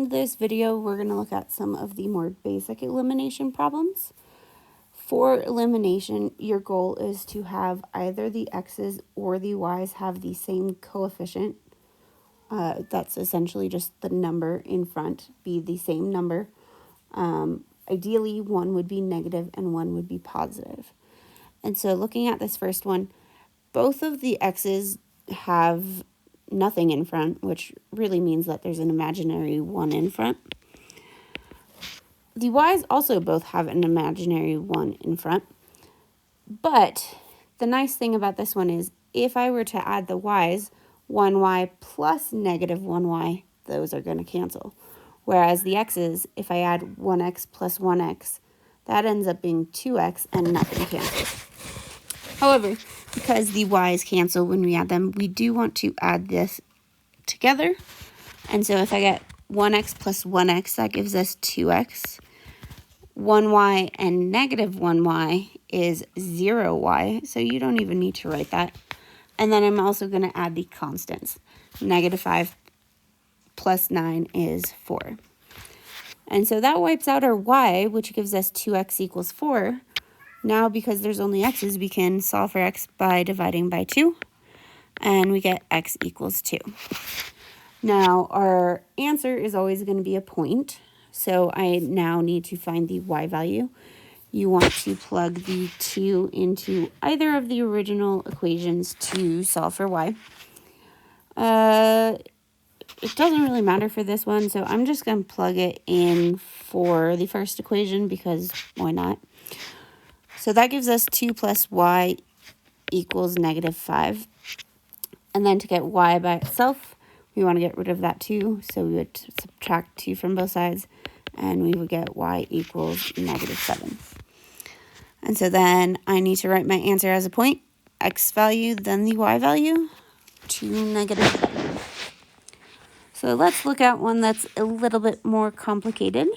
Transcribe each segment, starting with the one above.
in this video, we're going to look at some of the more basic elimination problems. For elimination, your goal is to have either the x's or the y's have the same coefficient. That's essentially just the number in front, be the same number. Ideally, one would be negative and one would be positive. And so looking at this first one, both of the x's have nothing in front, which really means that there's an imaginary 1 in front. The y's also both have an imaginary 1 in front. But the nice thing about this one is if I were to add the y's, 1y plus negative 1y, those are going to cancel. Whereas the x's, if I add 1x plus 1x, that ends up being 2x and nothing cancels. However, because the y's cancel when we add them, we do want to add this together. And so if I get 1x plus 1x, that gives us 2x. 1y and negative 1y is 0y, so you don't even need to write that. And then I'm also going to add the constants. Negative 5 plus 9 is 4. And so that wipes out our y, which gives us 2x equals 4. Now, because there's only x's, we can solve for x by dividing by 2, and we get x equals 2. Now, our answer is always going to be a point, so I now need to find the y value. You want to plug the 2 into either of the original equations to solve for y. It doesn't really matter for this one, so I'm just going to plug it in for the first equation because why not? So that gives us 2 plus y equals negative 5. And then to get y by itself, we want to get rid of that 2. So we would subtract 2 from both sides, and we would get y equals negative 7. And so then I need to write my answer as a point, x value, then the y value, to negative 7. So let's look at one that's a little bit more complicated.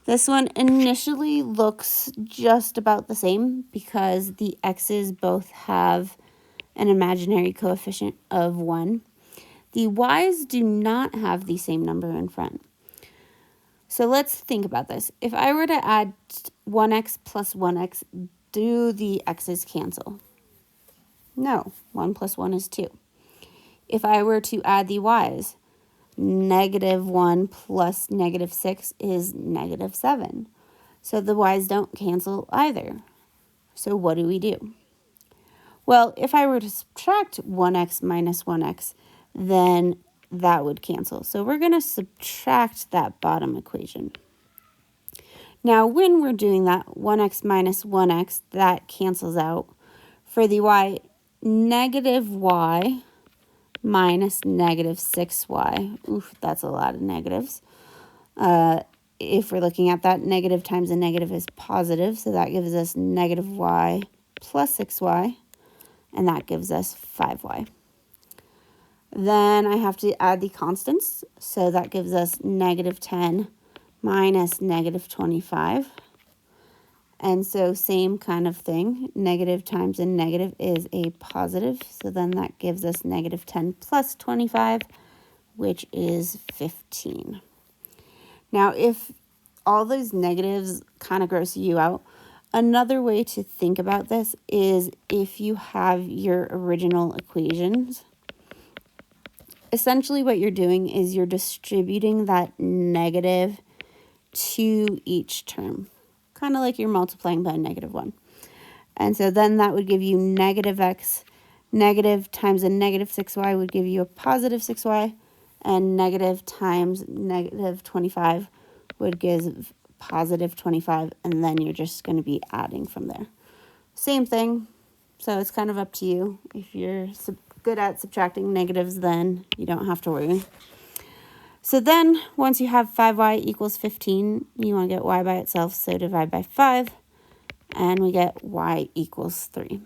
This one initially looks just about the same because the x's both have an imaginary coefficient of 1. The y's do not have the same number in front. So let's think about this. If I were to add 1x plus 1x, do the x's cancel? No, 1 plus 1 is 2. If I were to add the y's, negative 1 plus negative 6 is negative 7. So the y's don't cancel either. So what do we do? Well, if I were to subtract 1x minus 1x, then that would cancel. So we're going to subtract that bottom equation. Now, when we're doing that, 1x minus 1x, that cancels out. For the y, negative y minus negative 6y. Oof, that's a lot of negatives. If we're looking at that, negative times a negative is positive, so that gives us negative y plus 6y, and that gives us 5y. Then I have to add the constants, so that gives us negative 10 minus negative 25. And so same kind of thing, negative times a negative is a positive, so then that gives us negative 10 plus 25, which is 15. Now, if all those negatives kind of gross you out, another way to think about this is if you have your original equations, essentially what you're doing is you're distributing that negative to each term. Kind of like you're multiplying by negative 1. And so then that would give you negative x. Negative times a negative 6y would give you a positive 6y. And negative times negative 25 would give positive 25. And then you're just going to be adding from there. Same thing. So it's kind of up to you. If you're good at subtracting negatives, then you don't have to worry. So then, once you have 5y equals 15, you want to get y by itself, so divide by 5, and we get y equals 3.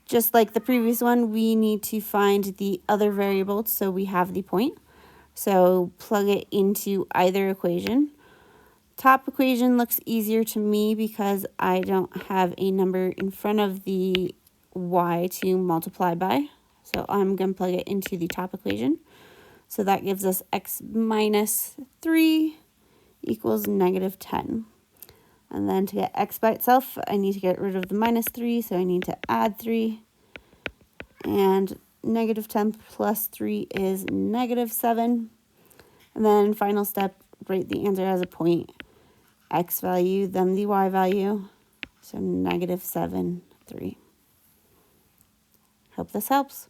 Just like the previous one, we need to find the other variable, so we have the point. So plug it into either equation. Top equation looks easier to me because I don't have a number in front of the y to multiply by. So I'm going to plug it into the top equation. So that gives us x minus 3 equals negative 10. And then to get x by itself, I need to get rid of the minus 3, so I need to add 3. And negative 10 plus 3 is negative 7. And then final step, write the answer as a point. X value, then the y value. So negative 7, 3. Hope this helps.